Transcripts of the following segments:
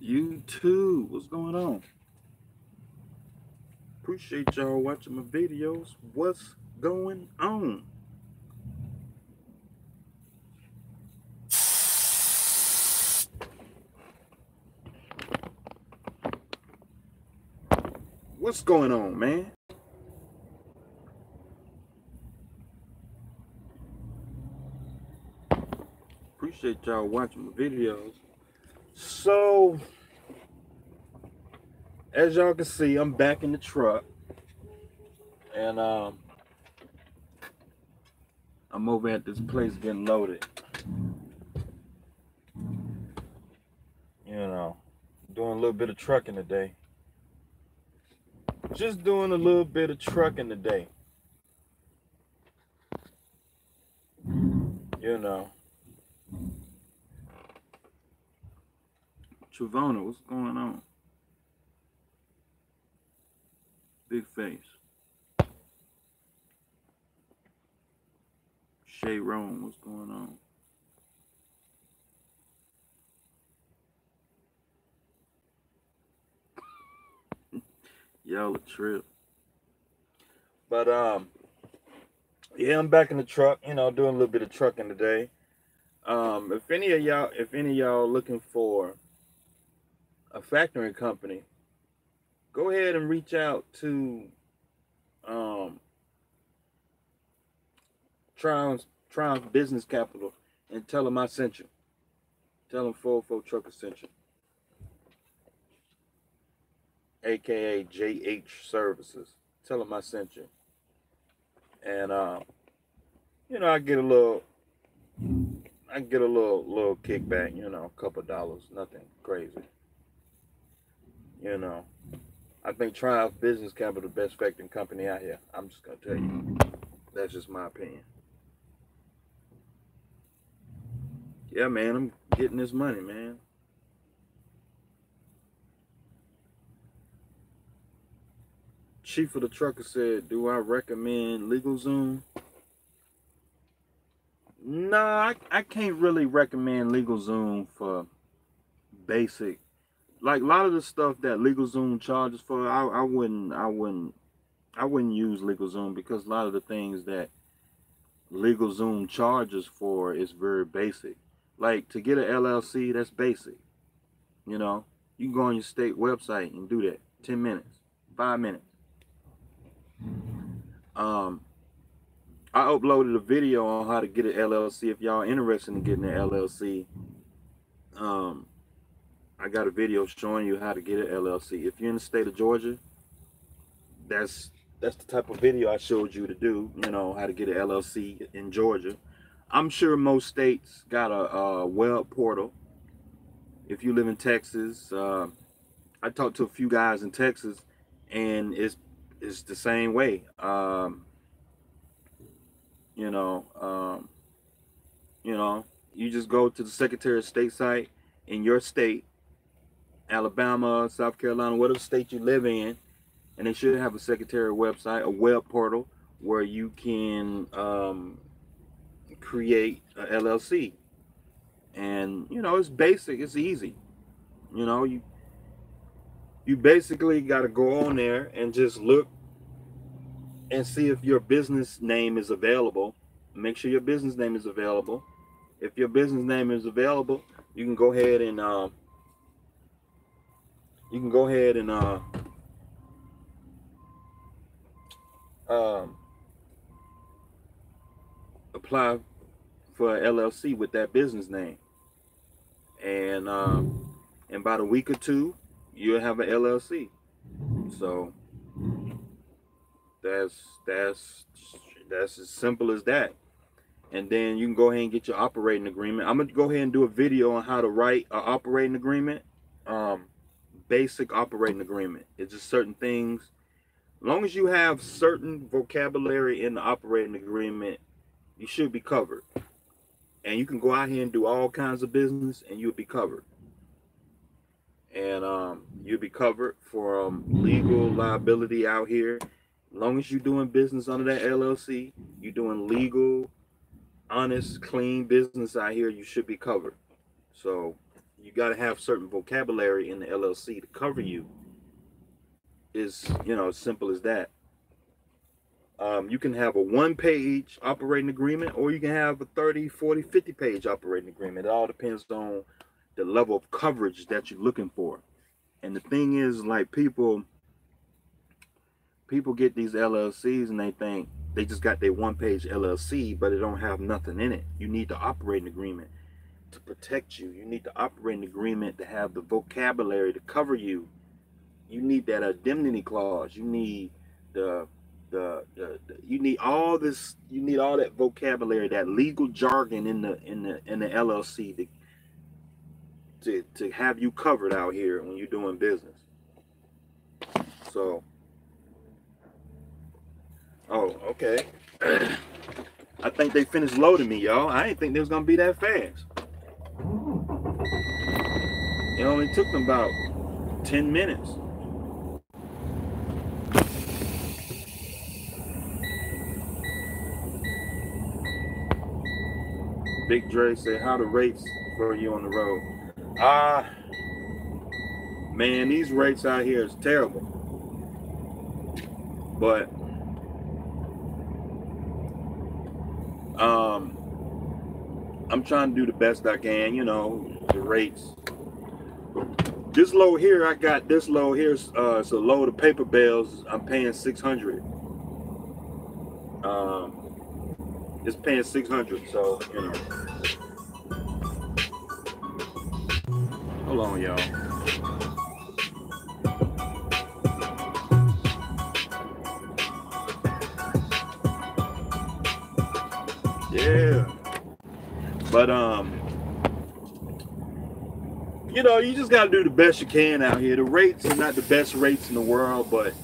YouTube, what's going on? Appreciate y'all watching my videos. What's going on? What's going on, man? Appreciate y'all watching my videos. So, as y'all can see, I'm back in the truck. And I'm over at this place getting loaded. You know, doing a little bit of trucking today. Just doing a little bit of trucking today. You know. Trevona, what's going on? Big face. Shay Rome, what's going on? Y'all a trip. But yeah, I'm back in the truck, you know, doing a little bit of trucking today. If any of y'all looking for a factoring company, go ahead and reach out to Triumph Business Capital and tell them I sent you. Tell them 404 Trucker sent you. AKA JH Services. Tell them I sent you. And you know, I get a little kickback, you know, a couple dollars, nothing crazy. You know. I think Triumph Business Capital the best factoring company out here. I'm just gonna tell you. That's just my opinion. Yeah, man, I'm getting this money, man. Chief of the Trucker said, do I recommend LegalZoom? No, I can't really recommend LegalZoom for basic. Like a lot of the stuff that LegalZoom charges for, I wouldn't use LegalZoom because a lot of the things that LegalZoom charges for is very basic. Like to get an LLC, that's basic. You know, you can go on your state website and do that. 10 minutes, 5 minutes. I uploaded a video on how to get an LLC. If y'all interested in getting an LLC, I got a video showing you how to get an LLC. If you're in the state of Georgia, that's the type of video I showed you to do. You know, how to get an LLC in Georgia. I'm sure most states got a web portal. If you live in Texas, I talked to a few guys in Texas, and it's the same way. You know, you just go to the Secretary of State site in your state, Alabama, South Carolina, whatever state you live in, and they should have a Secretary website, a web portal where you can create a LLC. And you know, it's basic, it's easy. You know, you basically got to go on there and just look and see if your business name is available. Make sure your business name is available. If your business name is available, you can go ahead and apply for an LLC with that business name, and about a week or two, you'll have an LLC. So that's as simple as that. And then you can go ahead and get your operating agreement. I'm gonna go ahead and do a video on how to write an operating agreement. Basic operating agreement. It's just certain things. As long as you have certain vocabulary in the operating agreement, you should be covered. And you can go out here and do all kinds of business, and you'll be covered. And you'll be covered for legal liability out here. As long as you're doing business under that LLC, you're doing legal, honest, clean business out here, you should be covered. So you got to have certain vocabulary in the LLC to cover you. Is, you know, as simple as that. You can have a 1-page operating agreement, or you can have a 30, 40, 50-page operating agreement. It all depends on the level of coverage that you're looking for. And the thing is, like, people get these LLCs and they think they just got their 1-page LLC, but it don't have nothing in it. You need the operating agreement to protect you. You need the operating agreement to have the vocabulary to cover you. You need that indemnity clause. You need the you need all this. You need all that vocabulary, that legal jargon in the LLC to have you covered out here when you're doing business. So, oh, okay. I think they finished loading me, y'all. I didn't think they was gonna be that fast. It only took them about 10 minutes. Big Dre said, how the rates for you on the road? Man, these rates out here is terrible. But I'm trying to do the best I can, you know, the rates. This load here, I got this load here, it's a load of paper bales. I'm paying $600. It's paying $600, so, you know. Hold on, y'all. Yeah. But you know, you just gotta do the best you can out here. The rates are not the best rates in the world, but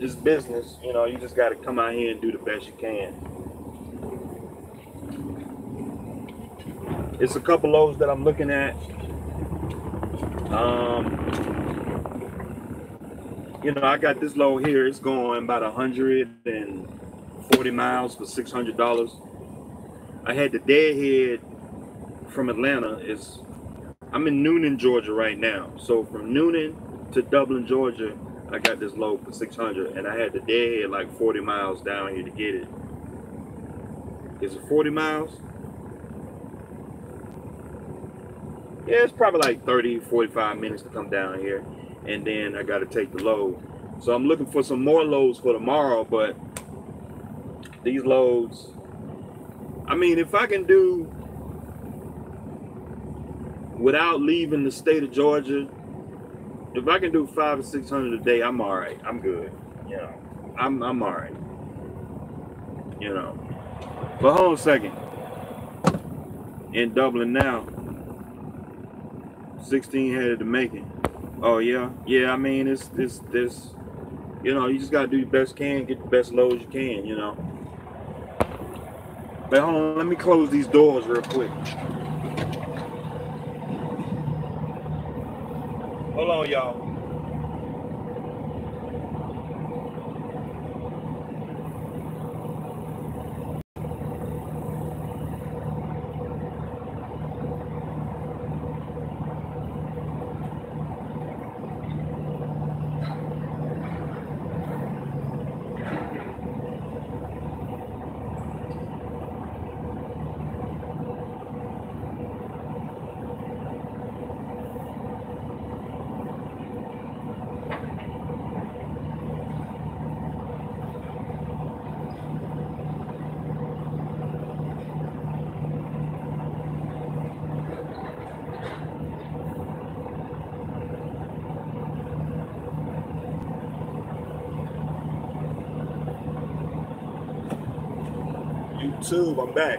it's business. You know, you just gotta come out here and do the best you can. It's a couple loads that I'm looking at. You know, I got this load here. It's going about 140 miles for $600. I had the deadhead from Atlanta. I'm in Noonan, Georgia right now. So from Noonan to Dublin, Georgia, I got this load for $600, and I had the deadhead like 40 miles down here to get it. Is it 40 miles? Yeah, it's probably like 30, 45 minutes to come down here, and then I got to take the load. So I'm looking for some more loads for tomorrow, but these loads, I mean, if I can do without leaving the state of Georgia, if I can do 500 or 600 a day, I'm all right. I'm good. You know, I'm all right. You know, but hold on a second. In Dublin now, 16 headed to Macon. Oh yeah, yeah. I mean, it's this. You know, you just gotta do the best you can, get the best loads you can. You know. But hold on, let me close these doors real quick. Hold on, y'all. YouTube, I'm back.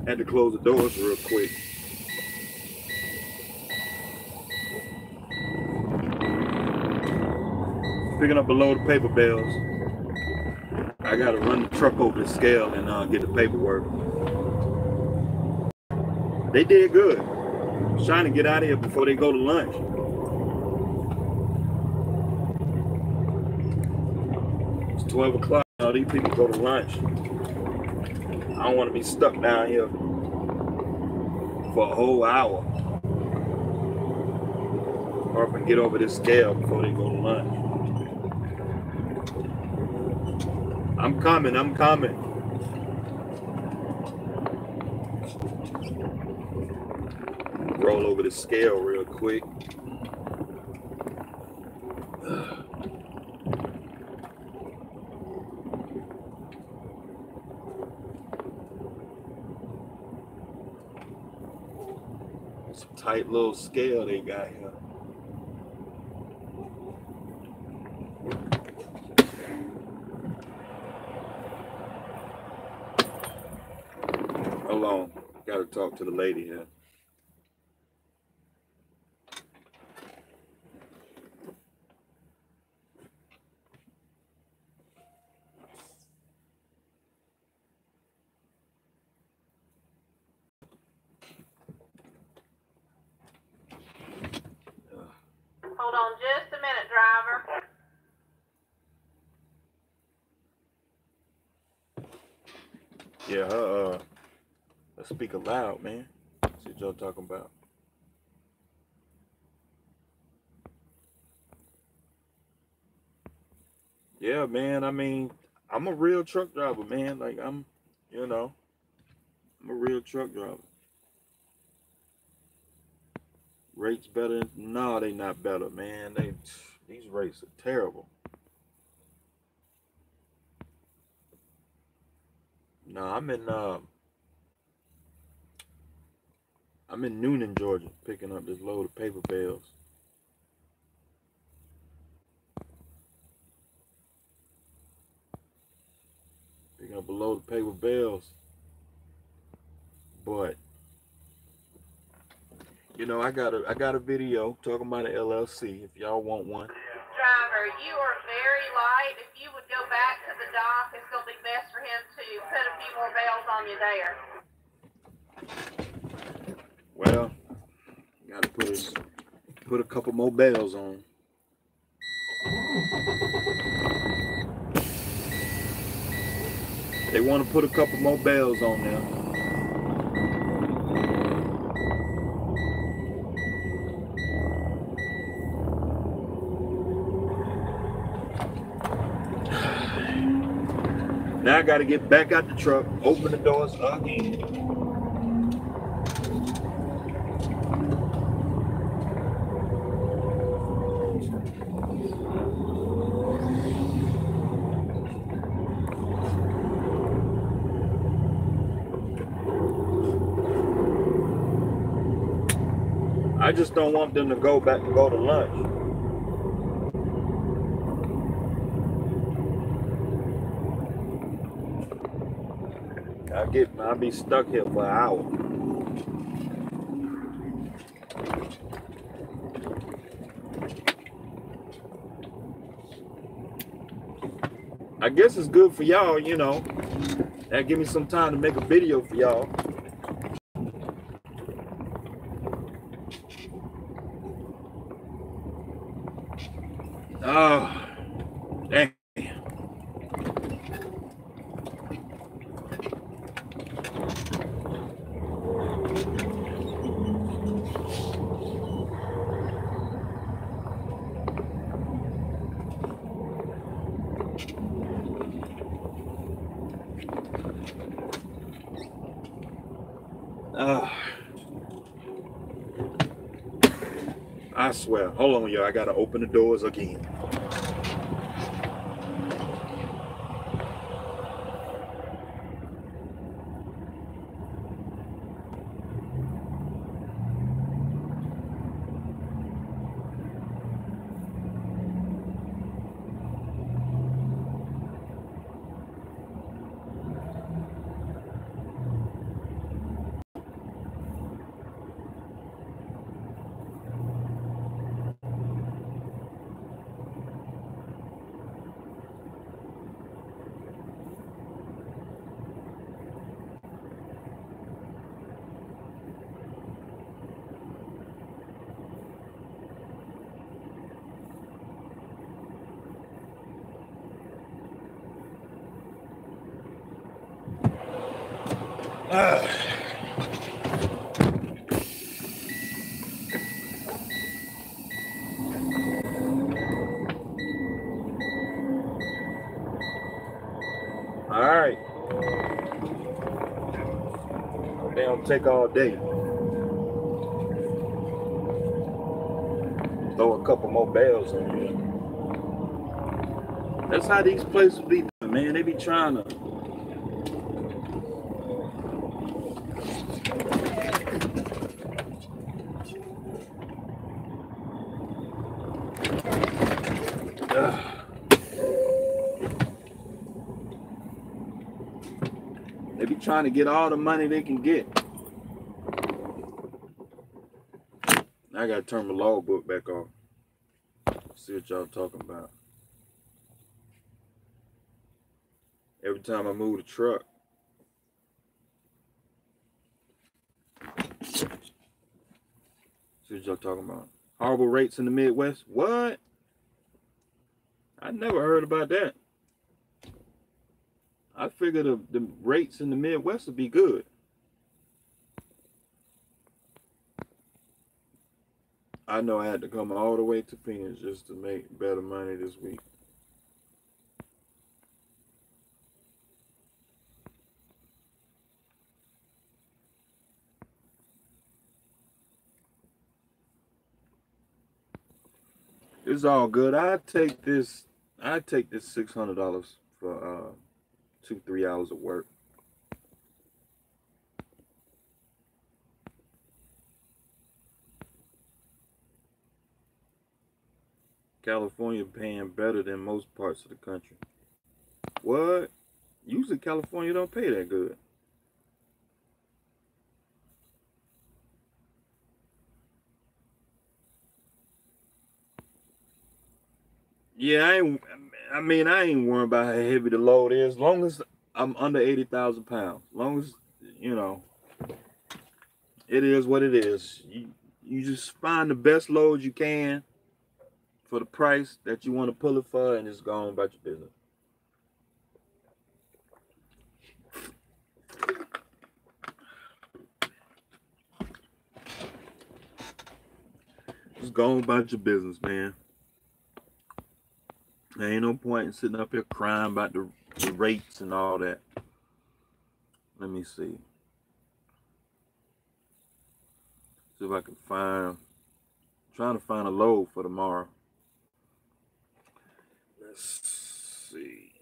Had to close the doors real quick. Picking up a load of paper bales. I gotta run the truck over the scale and get the paperwork. They did good. I was trying to get out of here before they go to lunch. It's 12 o'clock. These people go to lunch. I don't want to be stuck down here for a whole hour. Or if I get over this scale before they go to lunch. I'm coming. Roll over the scale real quick. It's a tight little scale they got here. Hold on. Gotta talk to the lady here. Hold on just a minute, driver. Yeah, let's speak aloud, man. See what y'all talking about. Yeah, man. I mean, I'm a real truck driver, man. Like I'm a real truck driver. Rates better? No, they not better, man. These rates are terrible. No, I'm in Noonan, Georgia, picking up this load of paper bales. Picking up a load of paper bales. But you know, I got a video talking about an LLC if y'all want one. Driver, you are very light. If you would go back to the dock, it's going to be best for him to put a few more bales on you there. Well, gotta put a couple more bales on. They want to put a couple more bales on there. Now I got to get back out the truck, open the doors again. I just don't want them to go to lunch. I'll be stuck here for an hour. I guess it's good for y'all, you know. That give me some time to make a video for y'all. Oh, damn. I swear. Hold on, y'all. I gotta open the doors again. All right. They don't take all day. Throw a couple more bells in here. That's how these places be, man. They be trying to. They be trying to get all the money they can get. I gotta turn my logbook back off. See what y'all talking about. Every time I move the truck. See what y'all talking about. Horrible rates in the Midwest. What? I never heard about that. I figured the rates in the Midwest would be good. I know I had to come all the way to Phoenix just to make better money this week. It's all good. I take this $600 for 2-3 hours of work. California paying better than most parts of the country. What? Usually California don't pay that good. Yeah, I ain't worried about how heavy the load is. As long as I'm under 80,000 pounds. As long as, it is what it is. You just find the best load you can for the price that you want to pull it for, and just go on about your business. Just go on about your business, man. There ain't no point in sitting up here crying about the rates and all that. Let me see. See if I can trying to find a load for tomorrow. Let's see.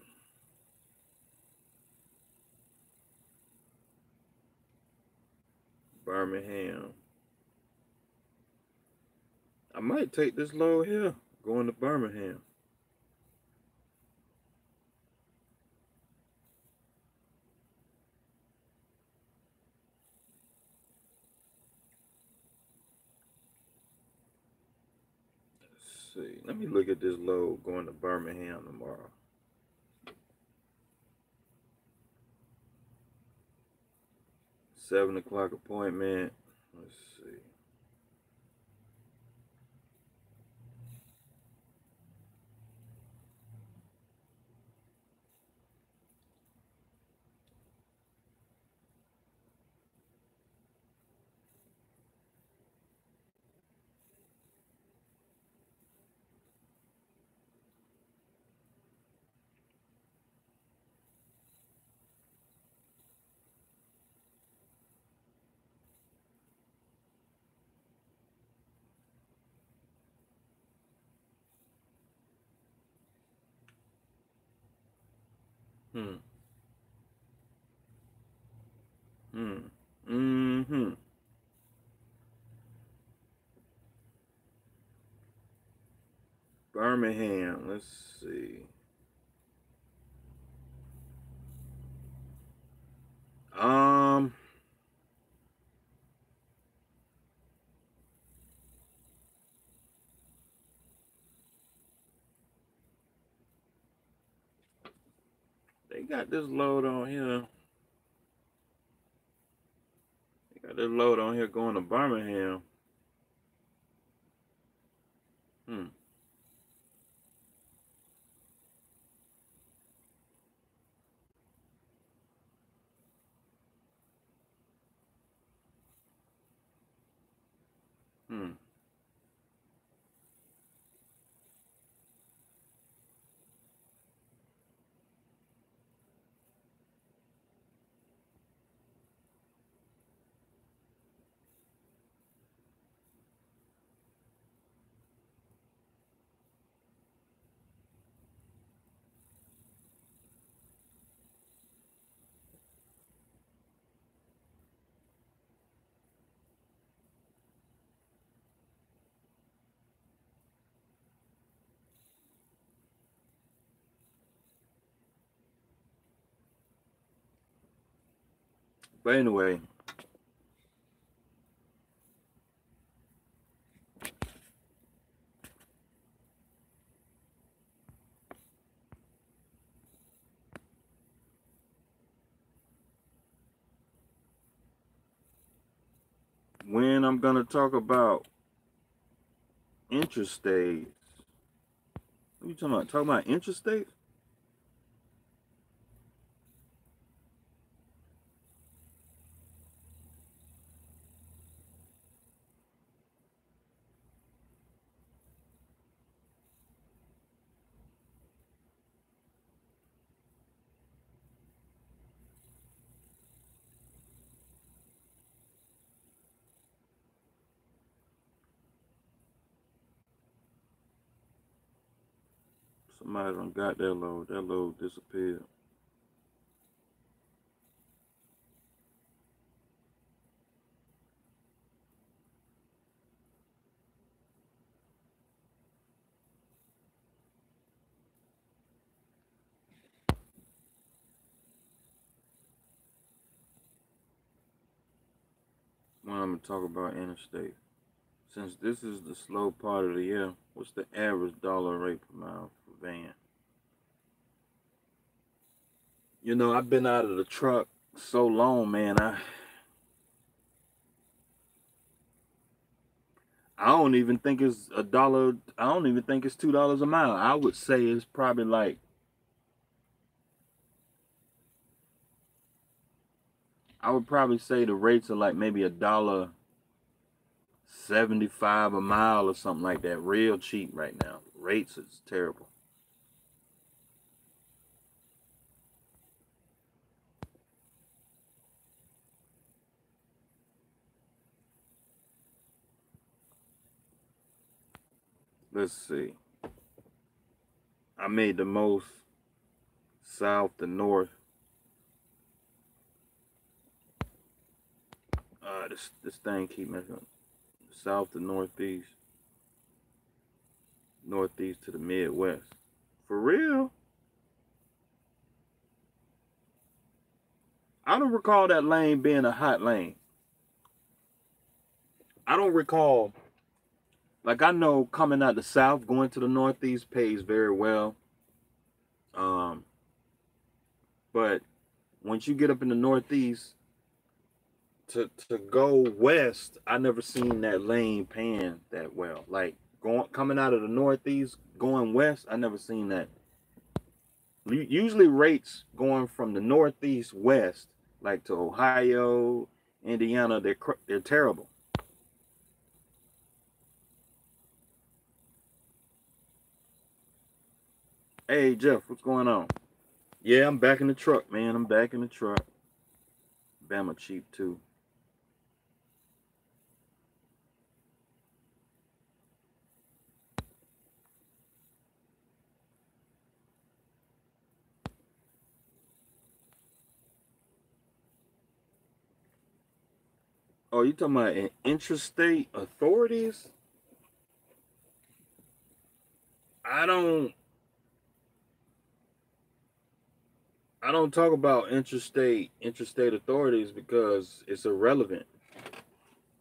Birmingham. I might take this load here, going to Birmingham. Let's see. Let me look at this load going to Birmingham tomorrow. 7 o'clock appointment. Let's see. Birmingham. Let's see. They got this load on here. They got this load on here going to Birmingham. Hmm. But anyway, when I'm gonna talk about interstates, what are you talking about? Talking about interstates? Somebody done got that load. That load disappeared. When I'm gonna talk about interstate. Since this is the slow part of the year, what's the average dollar rate per mile for van? You know, I've been out of the truck so long, man. I don't even think it's a dollar. I don't even think it's $2 a mile. I would say it's probably like, I would probably say the rates are like maybe $1.75 a mile or something like that. Real cheap right now. Rates is terrible. Let's see. I made the most south to north. This thing keep messing up. South to northeast, northeast to the Midwest. For real? I don't recall that lane being a hot lane. I don't recall. Like I know coming out the south, going to the northeast pays very well. Um, but once you get up in the northeast to go west, I never seen that lane paying that well. Like going coming out of the northeast, going west, I never seen that. Usually rates going from the northeast west, like to Ohio, Indiana, they're terrible. Hey Jeff, what's going on? Yeah, I'm back in the truck, man. I'm back in the truck. Bama cheap too. Oh, you talking about interstate authorities? I don't I don't talk about interstate authorities because it's irrelevant.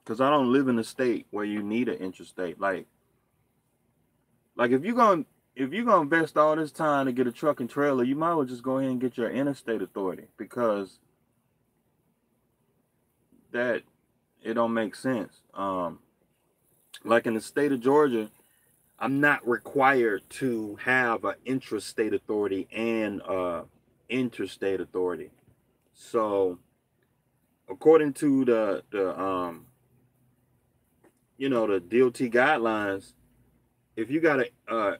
Because I don't live in a state where you need an interstate. Like if you're gonna invest all this time to get a truck and trailer, you might as well just go ahead and get your interstate authority because that it don't make sense. Like in the state of Georgia, I'm not required to have an intrastate authority and interstate authority. So according to the you know, the DOT guidelines, if you got an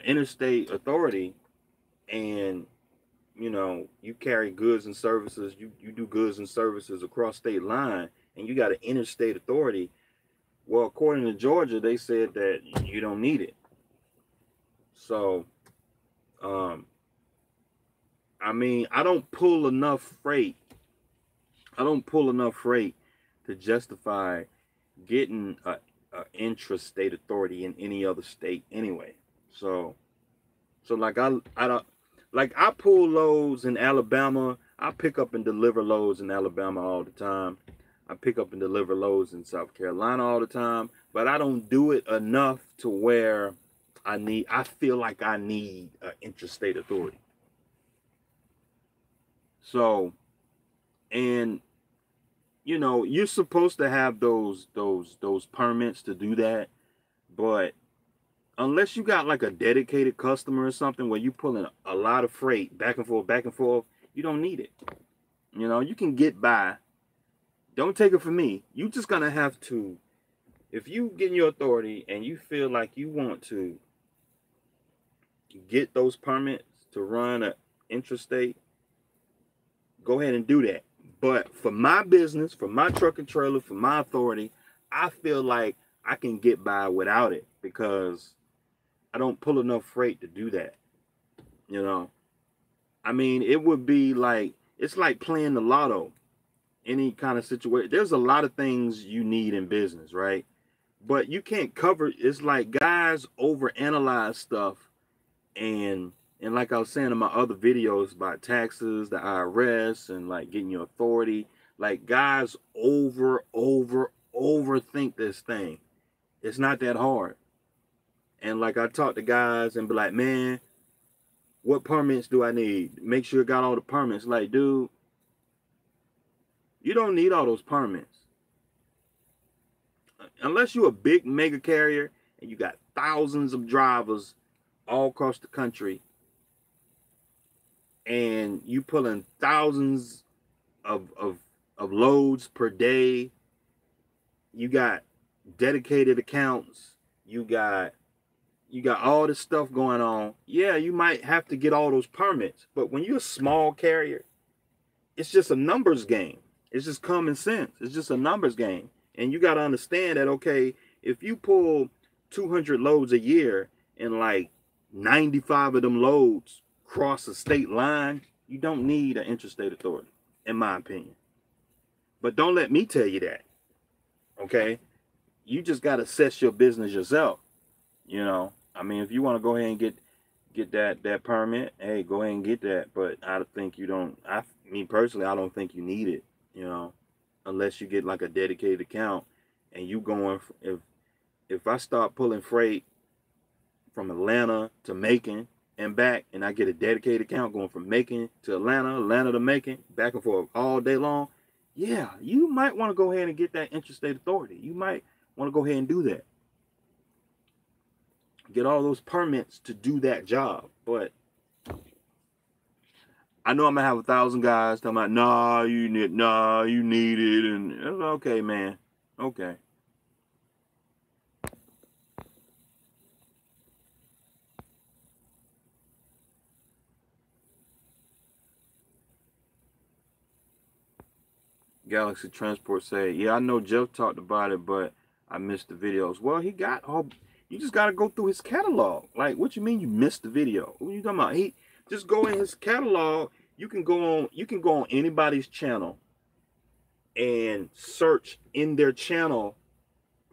interstate authority and you know you carry goods and services, you do goods and services across state line, and you got an interstate authority, well, according to Georgia, they said that you don't need it. So, um, I mean, I don't pull enough freight. I don't pull enough freight to justify getting a intrastate authority in any other state anyway. So, so like I don't like I pull loads in Alabama. I pick up and deliver loads in Alabama all the time. I pick up and deliver loads in South Carolina all the time, but I don't do it enough to where I feel like I need an intrastate authority. So, and you know, you're supposed to have those permits to do that, but unless you got like a dedicated customer or something where you pulling a lot of freight back and forth, you don't need it. You know, you can get by. Don't take it from me. You just gonna have to, if you get your authority and you feel like you want to get those permits to run an intrastate, go ahead and do that. But for my business, for my truck and trailer, for my authority, I feel like I can get by without it because I don't pull enough freight to do that. You know, I mean, it would be like, it's like playing the lotto, any kind of situation. There's a lot of things you need in business, right? But you can't cover, it's like guys overanalyze stuff, and like I was saying in my other videos about taxes, the IRS, and like getting your authority, like guys overthink this thing. It's not that hard. And like I talk to guys and be like, man, what permits do I need? Make sure I got all the permits. Like, dude, you don't need all those permits. Unless you're a big mega carrier and you got thousands of drivers all across the country and you pulling thousands of loads per day, you got dedicated accounts, you got all this stuff going on. Yeah, you might have to get all those permits, but when you're a small carrier, it's just a numbers game. It's just common sense. It's just a numbers game. And you got to understand that, okay, if you pull 200 loads a year and like 95 of them loads cross a state line, you don't need an interstate authority, in my opinion. But don't let me tell you that, okay? You just got to assess your business yourself, you know? I mean, if you want to go ahead and get that permit, hey, go ahead and get that. But I think you don't, me personally, I don't think you need it, you know, unless you get like a dedicated account and you going, if I start pulling freight from Atlanta to Macon and back, and I get a dedicated account going from Macon to Atlanta, Atlanta to Macon, back and forth all day long, yeah, you might want to go ahead and get that interstate authority. You might want to go ahead and do that. Get all those permits to do that job. But I know I'm gonna have 1,000 guys talking about, nah, you need it, and okay, man, okay. Galaxy Transport say, yeah, I know Jeff talked about it, but I missed the videos. Well, he got all, you just got to go through his catalog. Like, what you mean you missed the video? What are you talking about? He just go in his catalog. You can go on anybody's channel and search in their channel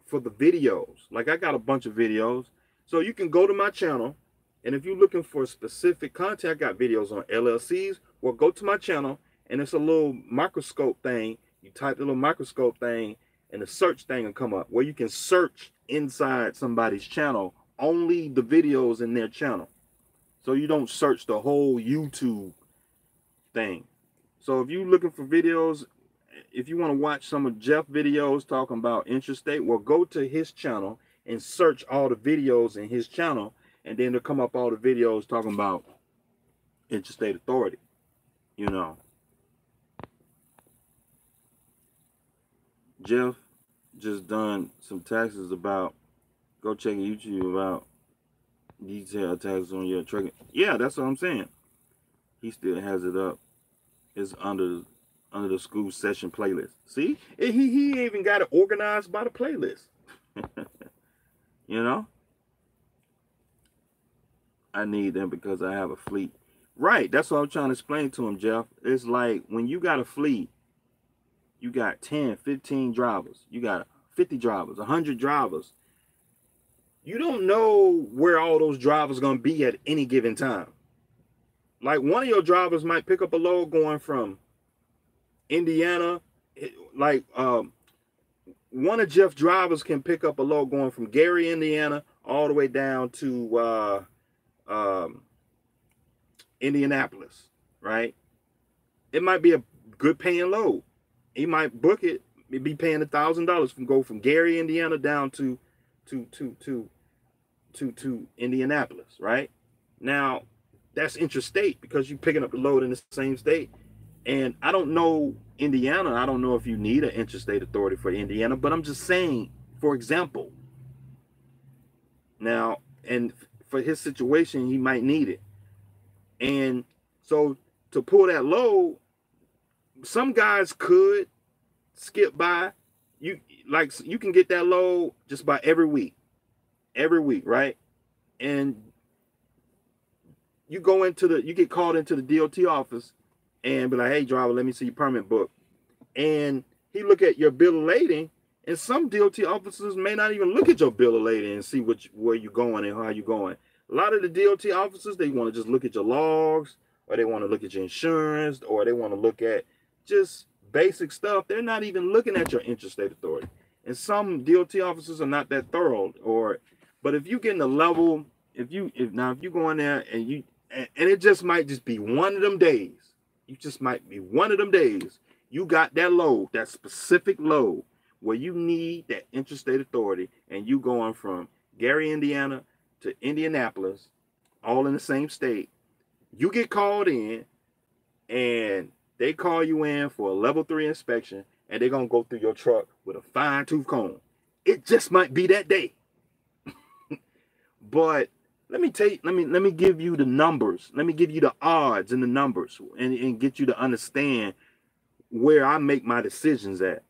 for the videos. Like, I got a bunch of videos. So you can go to my channel, and if you're looking for specific content, I got videos on LLCs. Well, go to my channel, and it's a little microscope thing. You type the little microscope thing, and the search thing will come up where you can search inside somebody's channel only the videos in their channel. So you don't search the whole YouTube thing. So if you're looking for videos, if you want to watch some of Jeff videos talking about interstate, well, go to his channel and search all the videos in his channel, and then they'll come up all the videos talking about interstate authority, you know. Jeff, just done some taxes about. Go check YouTube about detailed taxes on your truck. Yeah, that's what I'm saying. He still has it up. It's under the school session playlist. See, he even got it organized by the playlist. You know, I need them because I have a fleet. Right, that's what I'm trying to explain to him, Jeff. It's like when you got a fleet, you got 10, 15 drivers. You got 50 drivers, 100 drivers. You don't know where all those drivers going to be at any given time. Like one of your drivers might pick up a load going from Indiana. Like one of Jeff's drivers can pick up a load going from Gary, Indiana, all the way down to Indianapolis, right? It might be a good paying load. He might book it, be paying $1,000 from go from Gary, Indiana, down to Indianapolis, right? Now, that's interstate because you're picking up the load in the same state. And I don't know Indiana. I don't know if you need an interstate authority for Indiana, but I'm just saying, for example. Now, and for his situation, he might need it. And so to pull that load, some guys could skip by. You can get that load just by every week, right? And you get called into the DOT office and be like, hey, driver, let me see your permit book. And he look at your bill of lading, and some DOT officers may not even look at your bill of lading and see where you're going and how you're going. A lot of the DOT officers, they want to just look at your logs, or they want to look at your insurance, or they want to look at just basic stuff. They're not even looking at your interstate authority. And some DOT officers are not that thorough. But if you get in the level, if you go in there and it just might just be one of them days. You got that load, that specific load where you need that interstate authority, and you going from Gary, Indiana to Indianapolis, all in the same state. You get called in, and they call you in for a level 3 inspection, and they're gonna go through your truck with a fine-tooth comb. It just might be that day. But let me give you the numbers. Let me give you the odds and the numbers, and get you to understand where I make my decisions at.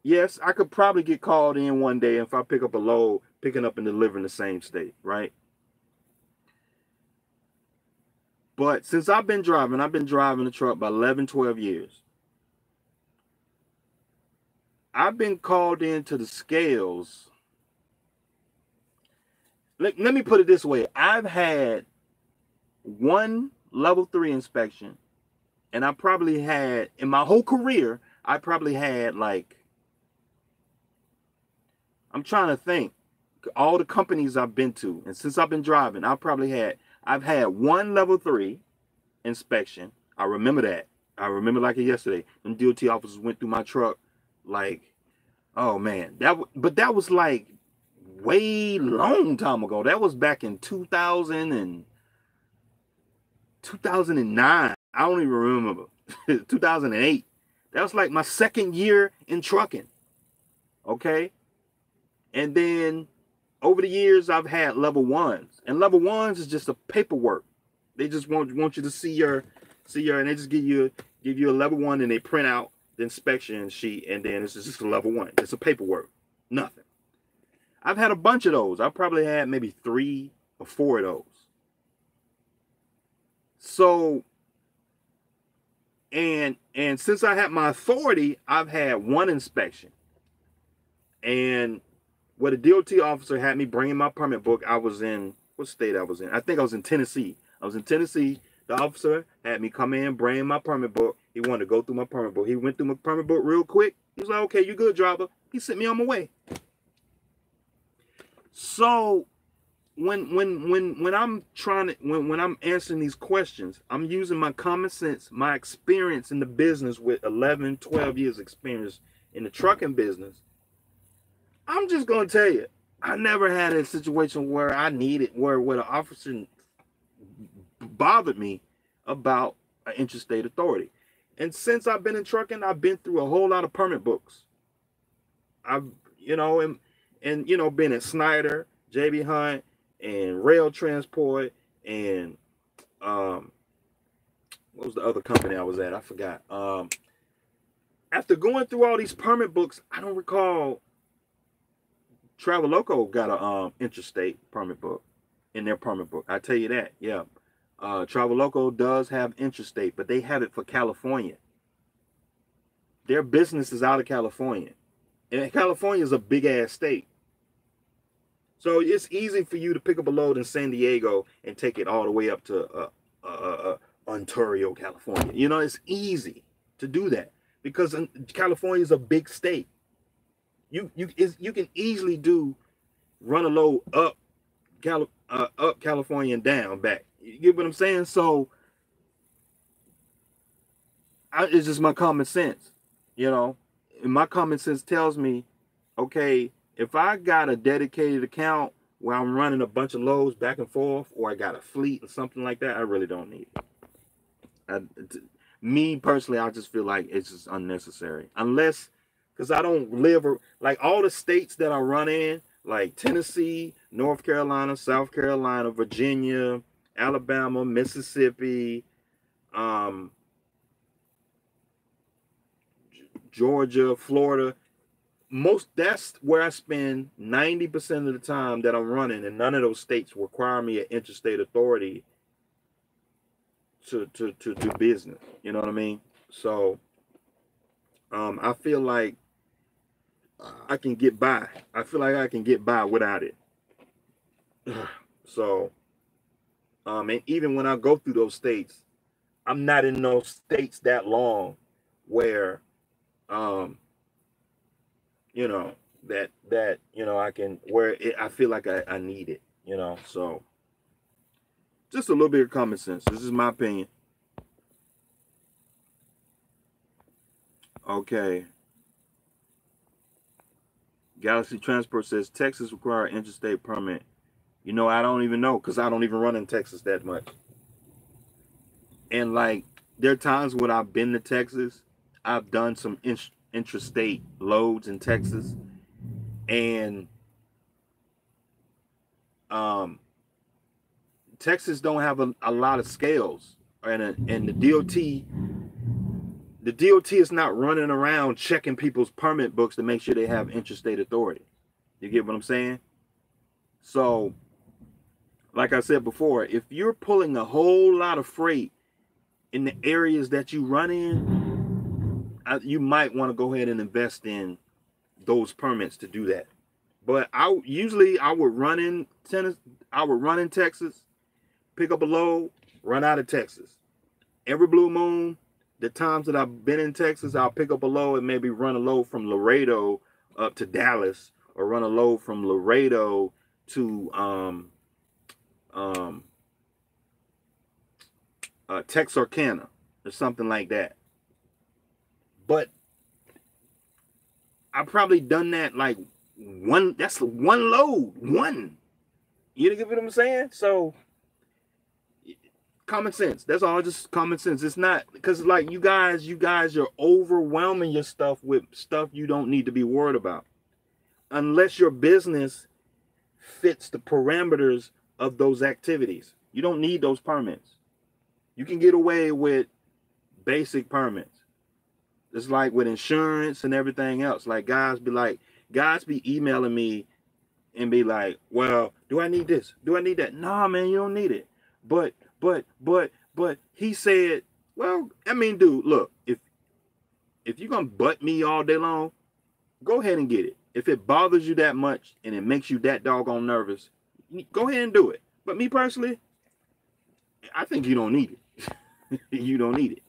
Yes, I could probably get called in one day if I pick up a load, picking up and delivering the same state, right? But since I've been driving the truck by 11, 12 years. I've been called into the scales. Let me put it this way. I've had one level 3 inspection, and I probably had, in my whole career, I probably had like, I'm trying to think, all the companies I've been to, and since I've been driving, I've had one level 3 inspection. I remember that. I remember like it yesterday. When DOT officers went through my truck, like, oh man, but that was like way long time ago. That was back in 2000 and 2009. I don't even remember. 2008. That was like my second year in trucking. Okay. And then over the years, I've had level 1s, and level 1s is just a paperwork. They just want you to see your, and they just give you a level 1, and they print out the inspection sheet, and then it's just a level 1. It's a paperwork, nothing. I've had a bunch of those. I probably had maybe 3 or 4 of those. So, and since I had my authority, I've had one inspection, and where the DOT officer had me bringing my permit book, I was in, what state I was in? I think I was in Tennessee. I was in Tennessee. The officer had me come in, bring my permit book. He wanted to go through my permit book. He went through my permit book real quick. He was like, okay, you good, driver. He sent me on my way. So when I'm when I'm answering these questions, I'm using my common sense, my experience in the business with 11, 12 years experience in the trucking business. I'm just going to tell you, I never had a situation where I needed, where the officer bothered me about an interstate authority. And since I've been in trucking, I've been through a whole lot of permit books. I've and been at Snyder, JB Hunt, and Rail Transport, and what was the other company I was at? I forgot. After going through all these permit books, I don't recall Travel Loco got a interstate permit book in their permit book. I tell you that, yeah. Travel Loco does have interstate, but they have it for California. Their business is out of California, and California is a big ass state. So it's easy for you to pick up a load in San Diego and take it all the way up to Ontario, California. It's easy to do that because California is a big state. You can easily run a load up California and down back. You get what I'm saying? So it's just my common sense, and my common sense tells me, okay, if I got a dedicated account where I'm running a bunch of loads back and forth, or I got a fleet or something like that, I really don't need it. Me personally, I just feel like it's just unnecessary. Unless, because I don't live, like all the states that I run in, like Tennessee, North Carolina, South Carolina, Virginia, Alabama, Mississippi, Georgia, Florida. That's where I spend 90% of the time that I'm running, and none of those states require me an interstate authority to do business. You know what I mean? So I feel like I can get by. I feel like I can get by without it. So and even when I go through those states, I'm not in those states that long where I can, I feel like I need it, so just a little bit of common sense. This is my opinion. Okay. Galaxy Transport says Texas require interstate permit. I don't even know, because I don't even run in Texas that much. And like, there are times when I've been to Texas, I've done some intrastate loads in Texas, and Texas don't have a lot of scales, and the DOT is not running around checking people's permit books to make sure they have interstate authority. You get what I'm saying? So, like I said before, if you're pulling a whole lot of freight in the areas that you run in, you might want to go ahead and invest in those permits to do that. But I would run in Texas, pick up a load, run out of Texas. Every blue moon, the times that I've been in Texas, I'll pick up a load and maybe run a load from Laredo up to Dallas, or run a load from Laredo to Texarkana or something like that. But I've probably done that like that's one load. You get what I'm saying? So common sense. That's all, just common sense. It's not, because like you guys are overwhelming your stuff with stuff you don't need to be worried about. Unless your business fits the parameters of those activities. You don't need those permits. You can get away with basic permits. It's like with insurance and everything else. Like guys be emailing me and be like, well, do I need this? Do I need that? Nah, man, you don't need it. But he said, well, I mean, dude, look, if you're gonna butt me all day long, go ahead and get it. If it bothers you that much and it makes you that doggone nervous, go ahead and do it. But me personally, I think you don't need it. You don't need it.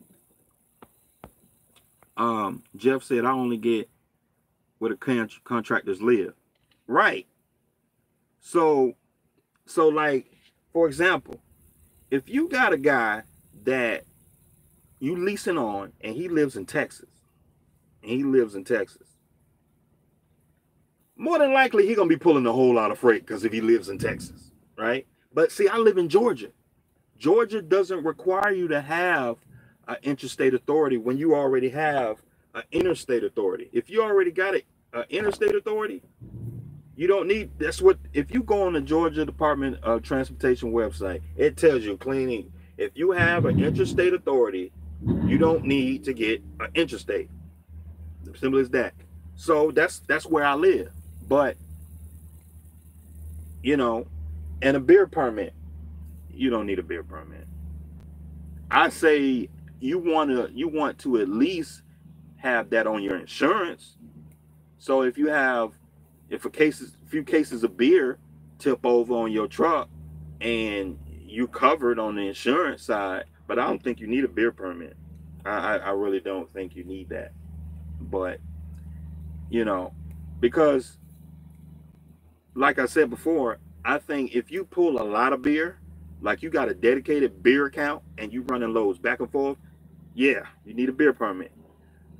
Jeff said, I only get where the contractors live. Right. So like, for example, if you got a guy that you leasing on and he lives in Texas, more than likely he's gonna be pulling a whole lot of freight, because if he lives in Texas, right? But see, I live in Georgia. Georgia doesn't require you to have an interstate authority when you already have an interstate authority. If you already got it, interstate authority, you don't need. That's what, if you go on the Georgia Department of Transportation website, it tells you cleaning. If you have an interstate authority, you don't need to get an interstate. Simple as that. So that's where I live. But you know, and a beer permit, you don't need a beer permit. I say you want to at least have that on your insurance. So if few cases of beer tip over on your truck, and you covered on the insurance side, but I don't think you need a beer permit. I really don't think you need that. But you know, because like I said before, I think if you pull a lot of beer, like you got a dedicated beer account and you running loads back and forth, yeah, you need a beer permit.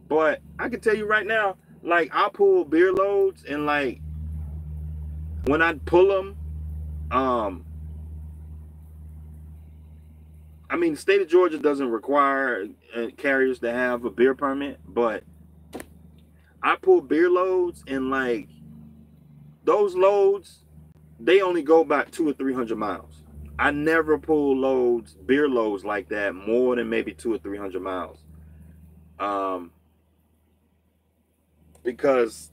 But I can tell you right now, like I pull beer loads, and like when I pull them, um, I mean, the state of Georgia doesn't require carriers to have a beer permit, but I pull beer loads, and like those loads, they only go about 200 or 300 miles. I never pull beer loads like that more than maybe 200 or 300 miles. Um, because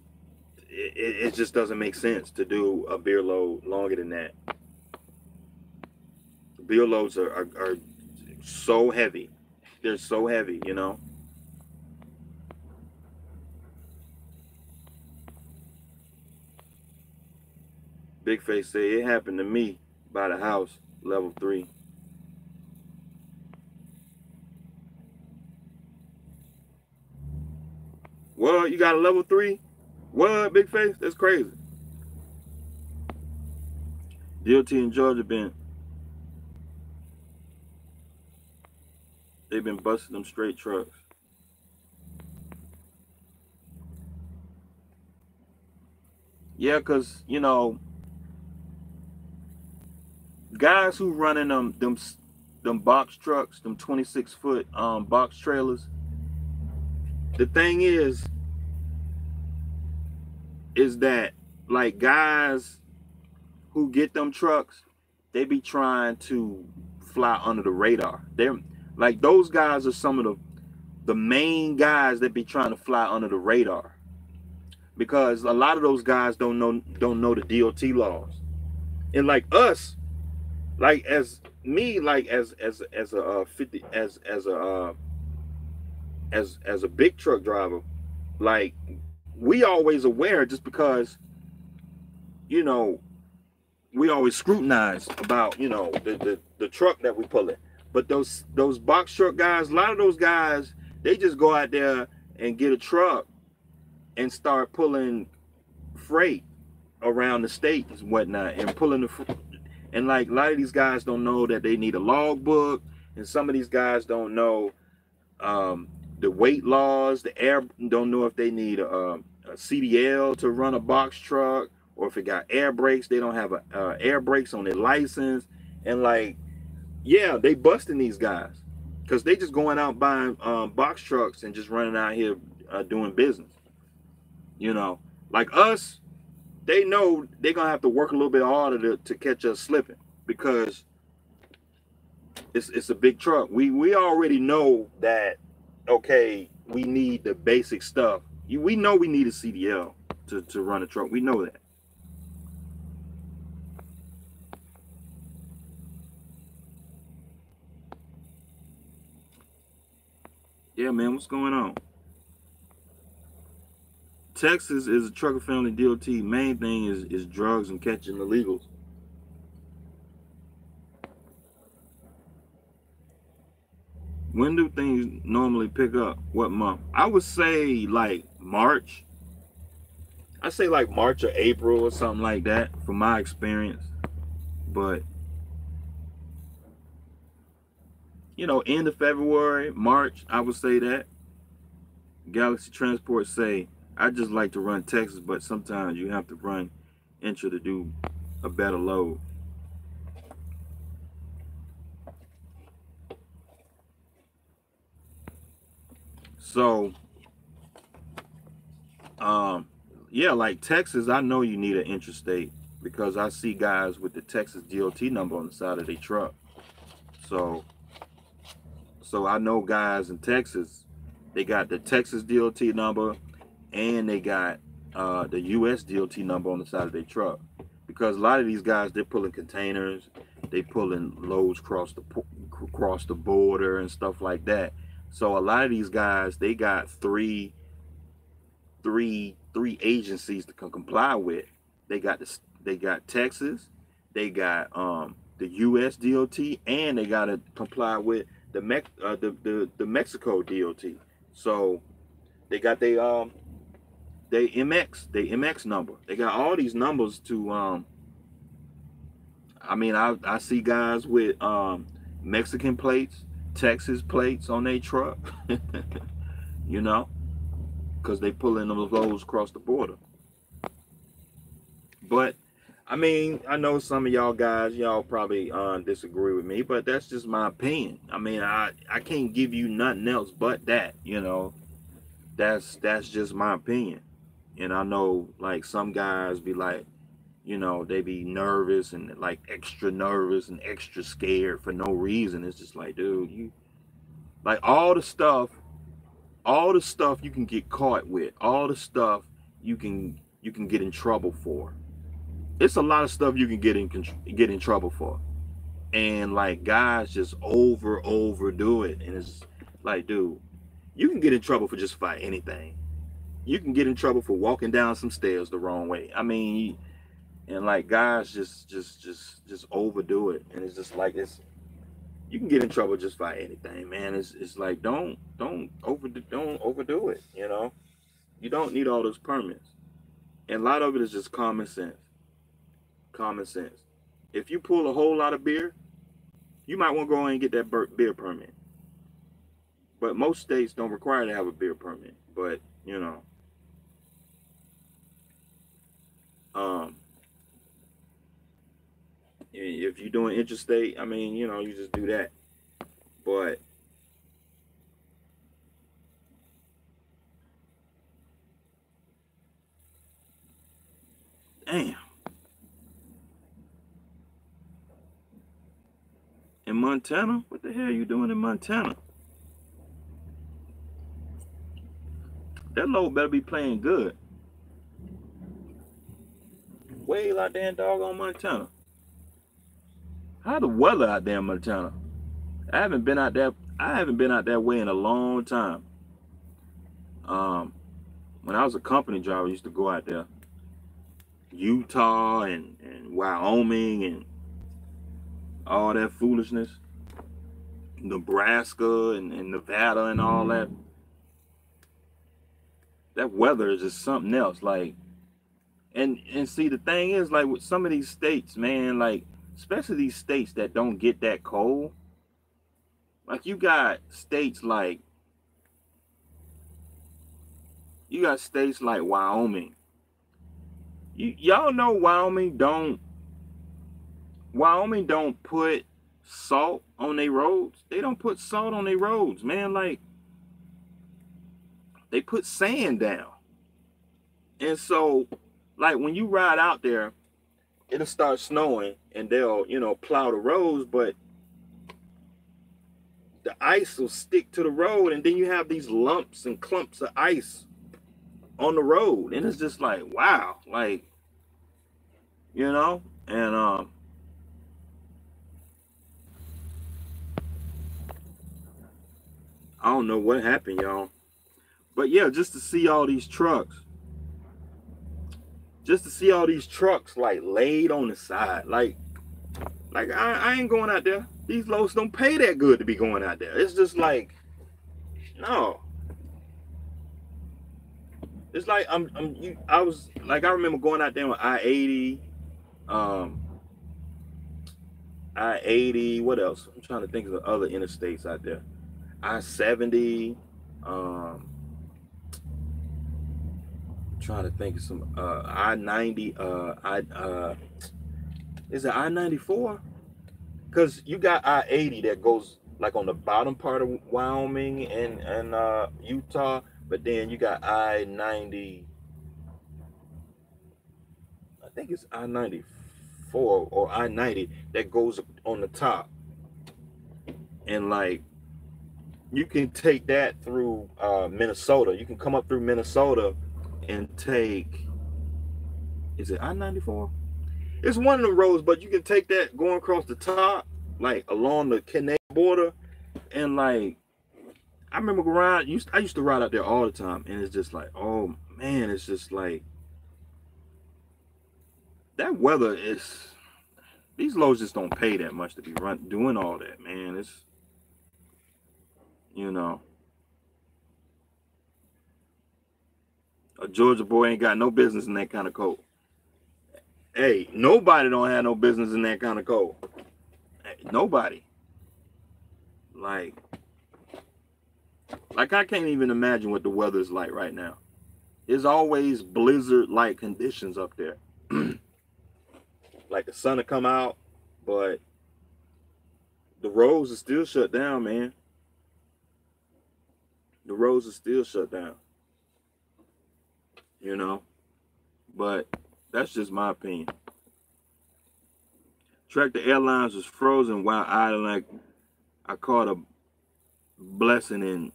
it just doesn't make sense to do a beer load longer than that. Beer loads are so heavy. They're so heavy, you know. Big Face say it happened to me by the house, level 3. Well, you got a level 3? What, Big Face? That's crazy. DOT in Georgia they've been busting them straight trucks. Yeah, cause guys who running them box trucks, them 26-foot box trailers. The thing is that like guys who get them trucks, they be trying to fly under the radar. They're like those guys are some of the main guys that be trying to fly under the radar, because a lot of those guys don't know the DOT laws. And like us, like as me, like as a 50 as a big truck driver, like we always aware, just because you know we always scrutinize about the truck that we pull in. But those box truck guys, a lot of those guys, they just go out there and get a truck and start pulling freight around the state and whatnot, and pulling and like a lot of these guys don't know that they need a logbook, and some of these guys don't know the weight laws. The air don't know if they need a CDL to run a box truck, or if it got air brakes. They don't have air brakes on their license, and like yeah, they busting these guys because they just going out buying box trucks and just running out here doing business. Like us, they know they're gonna have to work a little bit harder to catch us slipping, because it's a big truck. We already know that. Okay, we need the basic stuff. We know we need a CDL to run a truck. We know that. Yeah, man, what's going on? Texas is a trucker family DOT. Main thing is drugs and catching illegals. When do things normally pick up? What month? I would say like March. I say like March or April or something like that, from my experience. But end of February, March, I would say that. Galaxy Transport say, I just like to run Texas, but sometimes you have to run Intra to do a better load. So, Yeah, like Texas, I know you need an interstate because I see guys with the Texas DOT number on the side of their truck. So, so I know guys in Texas, they got the Texas DOT number and they got the US DOT number on the side of their truck. Because a lot of these guys, they're pulling containers, they pulling loads across the border and stuff like that. So a lot of these guys, they got three agencies to comply with. They got Texas, they got the US DOT, and they got to comply with the Mexico DOT. So they got they MX number. They got all these numbers to I mean, I see guys with Mexican plates, Texas plates on their truck, you know, because they pulling those loads across the border. But I mean, I know some of y'all guys, y'all probably disagree with me, but that's just my opinion. I mean, I can't give you nothing else but that, you know. That's just my opinion. And I know like some guys be like, you know, they be nervous and like extra nervous and extra scared for no reason. It's just like, dude, you like all the stuff you can get caught with, all the stuff you can get in trouble for. It's a lot of stuff you can get in trouble for, and like guys just overdo it, and it's like, dude, you can get in trouble for just about anything. You can get in trouble for walking down some stairs the wrong way. I mean, and like guys just overdo it, and it's just like it's you can get in trouble just by anything, man. It's like don't overdo it. You know, you don't need all those permits, and a lot of it is just common sense. Common sense. If you pull a whole lot of beer, you might want to go in and get that beer permit. But most states don't require to have a beer permit. But you know, um, if you're doing interstate, I mean, you know, you just do that. But damn, in Montana, what the hell are you doing in Montana? That load better be playing good. Way out there in doggone Montana. How the weather out there in Montana? I haven't been out there. I haven't been out that way in a long time. Um, when I was a company driver, I used to go out there, Utah and Wyoming and all that foolishness, Nebraska and Nevada and all that. That weather is just something else. Like, and see, the thing is, like with some of these states, man, like especially these states that don't get that cold. Like you got states like Wyoming. Y'all know Wyoming don't put salt on their roads. They don't put salt on their roads, man. Like they put sand down. And so like when you ride out there, it'll start snowing and they'll, you know, plow the roads, but the ice will stick to the road and then you have these lumps and clumps of ice on the road. And it's just like, wow, like, you know, and I don't know what happened, y'all. But yeah, just to see all these trucks. Just to see all these trucks like laid on the side. Like I ain't going out there. These loads don't pay that good to be going out there. It's just like, no. It's like I was like I remember going out there on I-80, um, I-80, what else? I'm trying to think of the other interstates out there. I-70, um, trying to think of some I-90, is it I-94? Because you got I-80 that goes like on the bottom part of Wyoming and Utah, but then you got I-90. think it's I-94 or I-90 that goes on the top, and like you can take that through Minnesota. You can come up through Minnesota and take, is it I-94? It's one of the roads, but you can take that going across the top, like along the Canadian border, and like I remember I used to ride out there all the time, and it's just like, oh man, it's just like that weather is. These loads just don't pay that much to be doing all that, man. It's, you know, a Georgia boy ain't got no business in that kind of cold. Hey, nobody don't have no business in that kind of cold. Hey, nobody. Like I can't even imagine what the weather is like right now. There's always blizzard-like conditions up there. Like the sun will come out, but the roads are still shut down, man. The roads are still shut down. You know? But that's just my opinion. Tractor Airlines was frozen while I caught a blessing and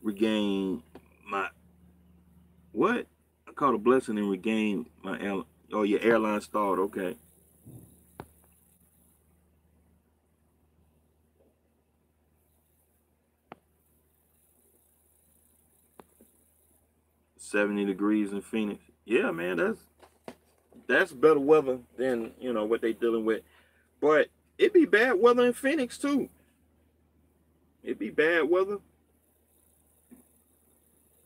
regained my what? I caught a blessing and regained my oh, your airline stalled. Okay. $70 degrees in Phoenix. Yeah, man, that's better weather than, you know, what they dealing with. But it be bad weather in Phoenix too. It be bad weather.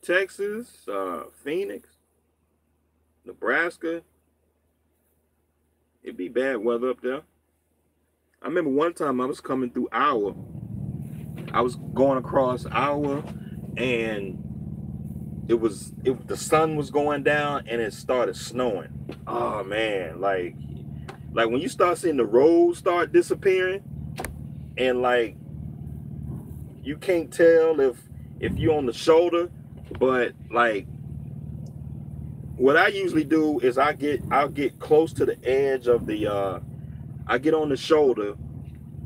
Texas, Phoenix, Nebraska. It be bad weather up there. I remember one time I was coming through Iowa. I was going across Iowa, and the sun was going down and it started snowing. Oh man, like when you start seeing the roads start disappearing, and like you can't tell if you're on the shoulder, but like what I usually do is I'll get close to the edge of the I get on the shoulder,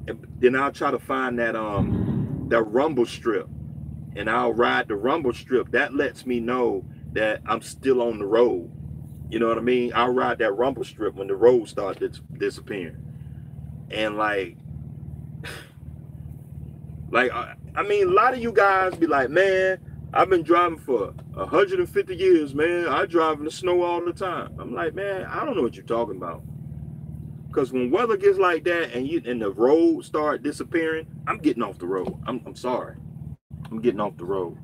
and then I'll try to find that rumble strip, and I'll ride the rumble strip. That lets me know that I'm still on the road. You know what I mean? I'll ride that rumble strip when the road starts disappearing. And like I mean, a lot of you guys be like, man, I've been driving for 150 years, man. I drive in the snow all the time. I'm like, man, I don't know what you're talking about. Because when weather gets like that and the roads start disappearing, I'm getting off the road. I'm sorry. I'm getting off the road.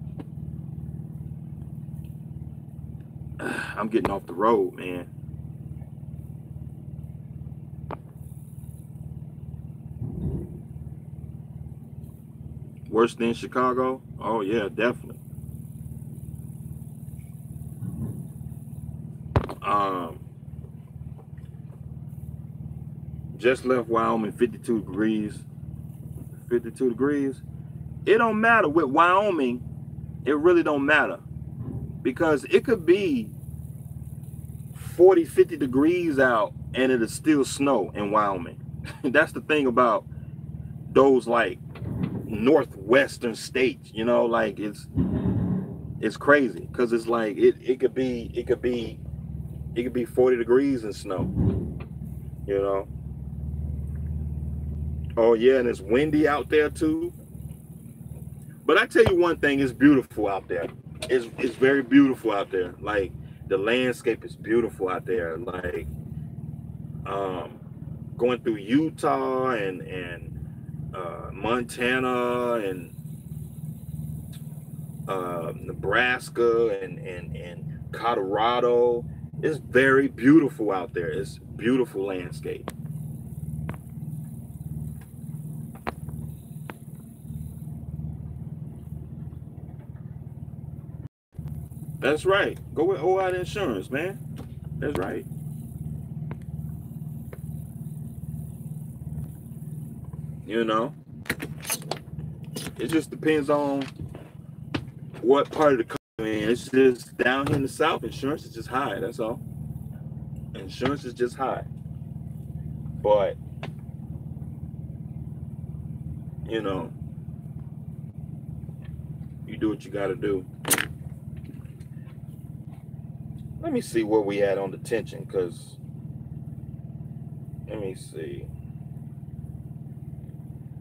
I'm getting off the road, man. Worse than Chicago? Oh yeah, definitely. Just left Wyoming, 52 degrees. 52 degrees. It don't matter with Wyoming. It really don't matter, because it could be 40, 50 degrees out and it'll still snow in Wyoming. That's the thing about those like northwestern states, you know, like it's crazy, because it's like it could be 40 degrees and snow, you know. Oh yeah, and it's windy out there too. But I tell you one thing, it's beautiful out there. It's very beautiful out there. Like the landscape is beautiful out there. Like going through Utah and Montana and Nebraska and Colorado. It's very beautiful out there. It's beautiful landscape. That's right. Go with OI Insurance, man. That's right. You know, it just depends on what part of the country. It's just down here in the South, insurance is just high. That's all. Insurance is just high. But, you know, you do what you got to do. Let me see where we at on detention, because, let me see.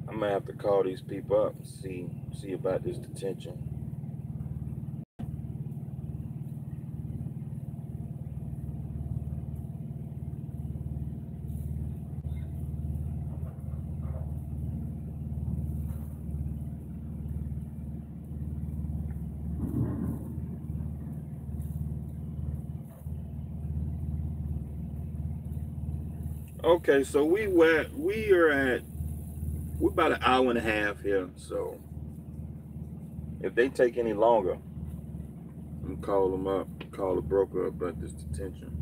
I'm going to have to call these people up and see about this detention. Okay, so we're about an hour and a half here. So if they take any longer, I'm gonna call them up, call the broker up about this detention.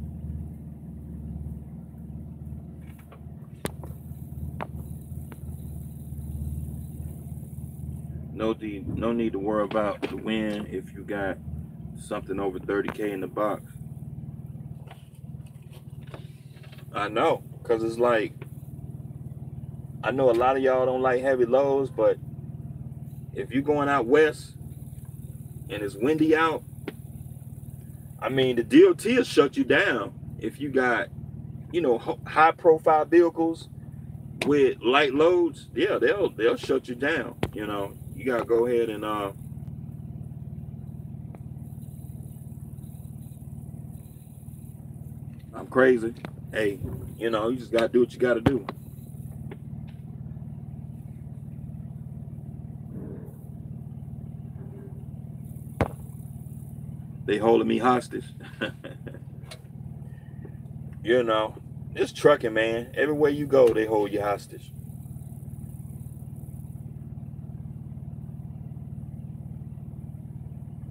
No need to worry about the win if you got something over 30K in the box. I know, because it's like, I know a lot of y'all don't like heavy loads, but if you're going out west and it's windy out, I mean, the DOT will shut you down if you got, you know, high profile vehicles with light loads. Yeah, they'll shut you down. You know, you gotta go ahead and I'm crazy. Hey, you know, you just gotta do what you gotta do. They holding me hostage. You know, it's trucking, man. Everywhere you go, they hold you hostage.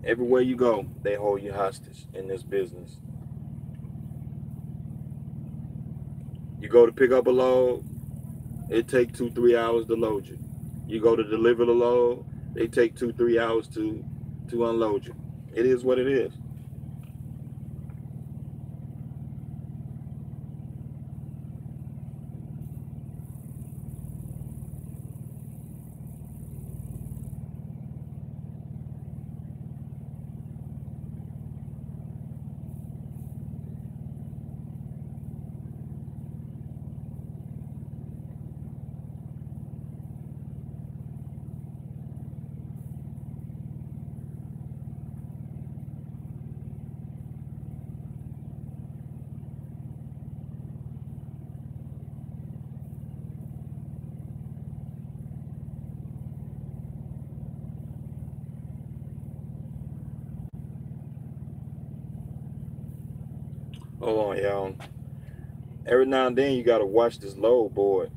Everywhere you go, they hold you hostage in this business. You go to pick up a load, it take 2-3 hours to load you. You go to deliver the load, they take 2-3 hours to unload you. It is what it is. Hold on, y'all. Every now and then you gotta watch this load board.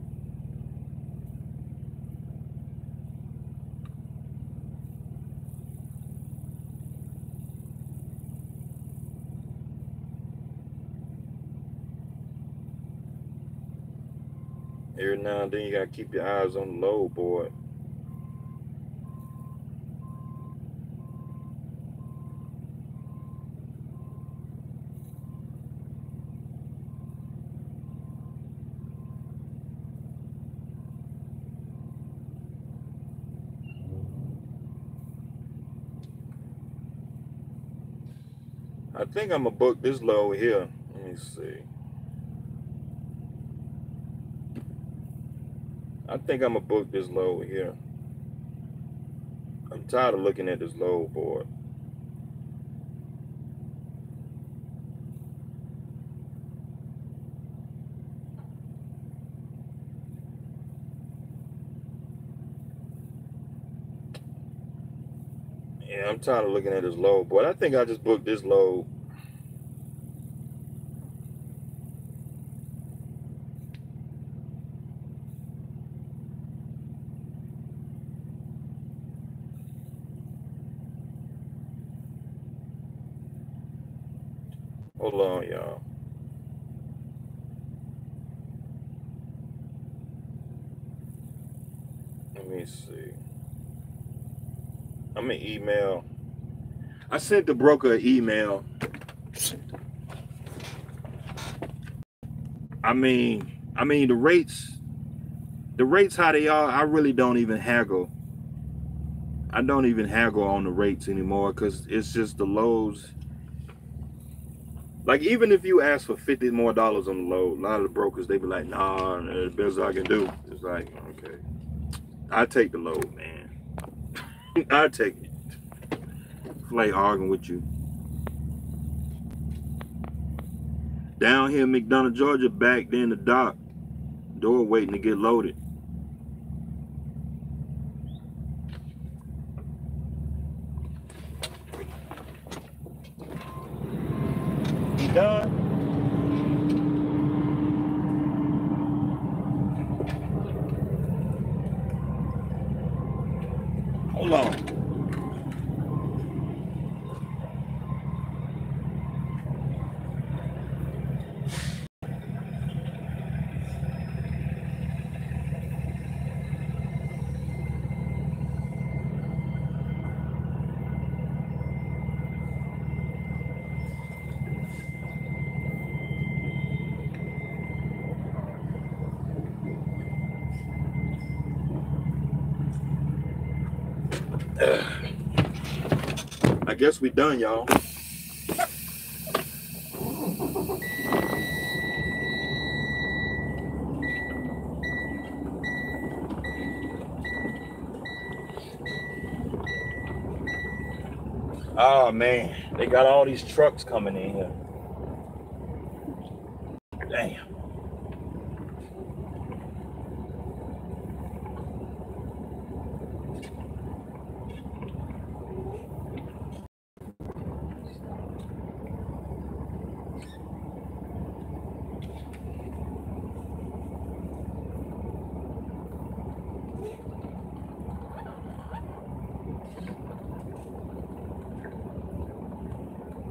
Every now and then you gotta keep your eyes on the load board. I think I'm gonna book this load here. Let me see. I think I'm gonna book this load here. I'm tired of looking at this load board. Yeah, I'm tired of looking at this load board. I think I just booked this load. Hold on, y'all. Let me see. I'm gonna email. I sent the broker an email. I mean the rates how they are, I really don't even haggle. I don't even haggle on the rates anymore because it's just the loads. Like, even if you ask for $50 more on the load, a lot of the brokers, they be like, nah, the best I can do. It's like, okay, I take the load, man. I take it. It's like arguing with you. Down here in McDonough, Georgia, back there in the dock, door waiting to get loaded. You done? Hold on. I guess we done, y'all. Oh man, they got all these trucks coming in here. Damn.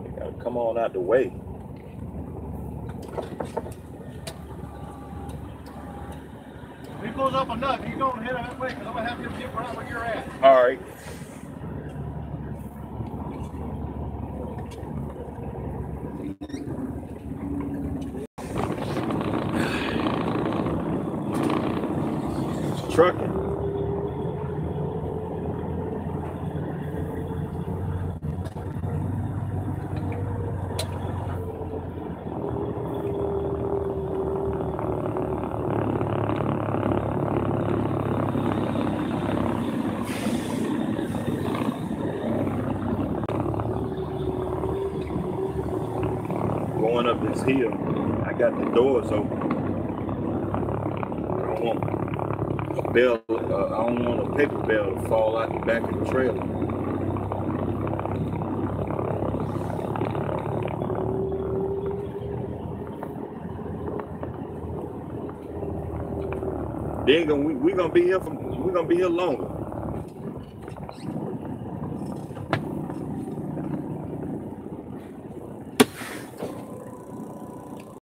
They gotta come on out the way. If he pulls up enough, you don't hit him that way because I'm gonna have him get right where you're at. All right. Trucking. Going up this hill, I got the doors open. I don't want a bell. I don't want a paper bell to fall out the back of the trailer. Then we're gonna be here longer.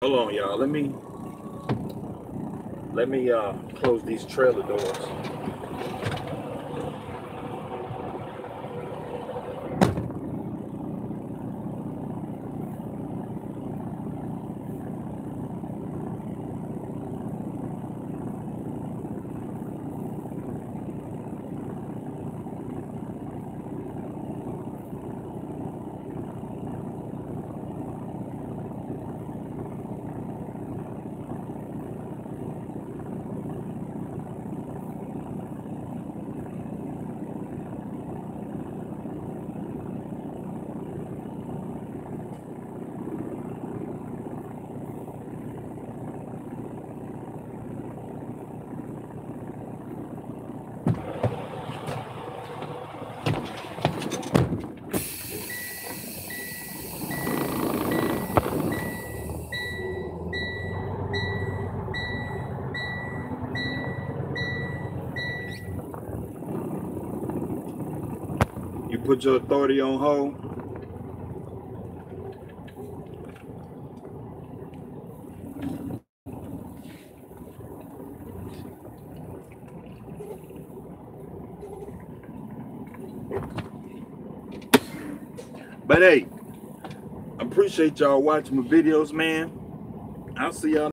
Hold on, y'all. Let me close these trailer doors. You put your authority on hold. But hey, I appreciate y'all watching my videos, man. I'll see y'all.